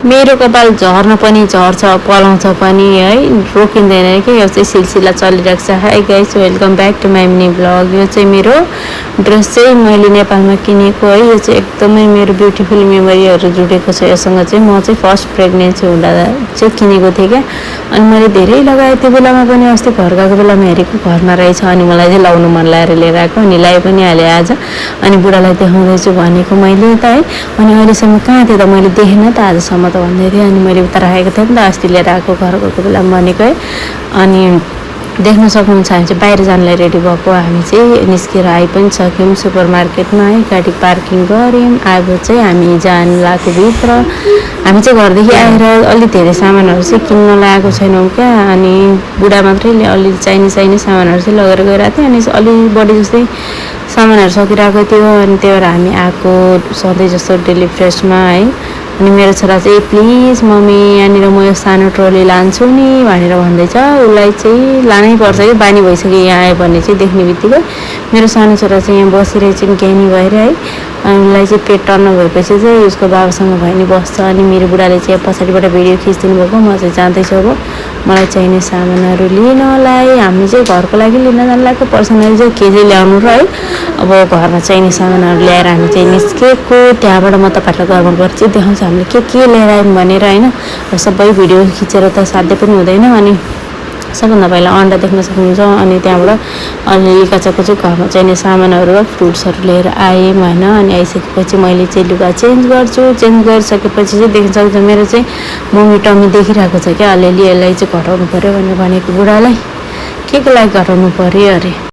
मेरो कपाल झर्न पनि झर्छ पलाउँछ पनि है रोकिँदैन कि यो चाहिँ सिलसिला चलिरहेको छ। Hi guys welcome back to my mini blog. यो चाहिँ मेरो ड्रेस चाहिँ मैले नेपालमा किनेको है। यो चाहिँ एकदमै मेरो ब्युटिफुल मेमोरीहरू जुडेको छ योसँग चाहिँ। म चाहिँ फर्स्ट प्रेग्नेन्सी हुँदा चाहिँ किनेको थिएँ क्या। अनि मैले धेरै लगाएँ त्यो बेलामा पनि। अस्ति घर गएको बेलामा हेरेको घरमा रहेछ अनि मलाई चाहिँ लाउनु मन लागेर लिएर आएको अनि लगाइ पनि हालेँ आज। अनि बुढालाई देखाउँदैछु भनेको मैले त है। अनि अहिलेसम्म कहाँ थियो त मैले देखेन त आजसम्म त भन्दै थिएँ। अनि मैले उता राखेको थिएँ नि त अस्ति लिएर आएको घर गएको बेलामा भनेको है। अनि देख्न सक्नुहुन्छ हामी चाहिँ बाहिर जानलाई रेडी भएको। हामी चाहिँ निस्केर आइ पनि सक्यौँ सुपर मार्केटमा है। गाडी पार्किङ गऱ्यौँ। अब चाहिँ हामी जान लागेको भित्र। हामी चाहिँ घरदेखि आएर अलि धेरै सामानहरू चाहिँ किन्न लागेको छैनौँ क्या। अनि बुढा मात्रै अलि चाहिने सामानहरू चाहिँ लगेर गइरहेको थियो। अनि अलि बढी जस्तै सामानहरू सकिरहेको थियो। अनि त्यही भएर हामी आएको सधैँ जस्तो डेली फ्रेसमा है। अनि मेरो छोरा चाहिँ प्लिज मम्मी यहाँनिर म यो सानो ट्रली लान्छु नि भनेर भन्दैछ। उसलाई चाहिँ लानै पर्छ कि बानी भइसक्यो यहाँ आयो भने चाहिँ देख्ने बित्तिकै। मेरो सानो छोरा चाहिँ यहाँ बसिरहेछ ज्ञानी भएर है। अनि उसलाई चाहिँ पेट टर्न भएपछि चाहिँ उसको बाबासँग भयो नि बस्छ। अनि मेरो बुढाले चाहिँ पछाडिबाट भिडियो खिचिदिनु भएको। म चाहिँ जाँदैछु अब मलाई चाहिने सामानहरू लिनलाई। हामी चाहिँ घरको लागि लिन जानु लागेको पर्सनली चाहिँ के चाहिँ ल्याउनु र है। अब घरमा चाहिने सामानहरू ल्याएर हामी चाहिँ निस्केको। त्यहाँबाट म तपाईँहरूलाई घरमा गएर चाहिँ देखाउँछु हामीले के लिएर आयौँ भनेर होइन। सबै भिडियो खिचेर त साध्य पनि हुँदैन। अनि सबभन्दा पहिला अन्डा देख्न सक्नुहुन्छ। अनि त्यहाँबाट अलिअलि काचाकुचो घरमा चाहिने सामानहरू र फ्रुट्सहरू लिएर आएँ होइन। अनि आइसकेपछि मैले चाहिँ लुगा चेन्ज गर्छु। चेन्ज गरिसकेपछि चाहिँ देख्न सक्छ मेरो चाहिँ मम्मी टम्मी देखिरहेको छ क्या। अलिअलि यसलाई चाहिँ घटाउनु पऱ्यो भनेर भनेको बुढालाई। के को लागि घटाउनु पऱ्यो अरे।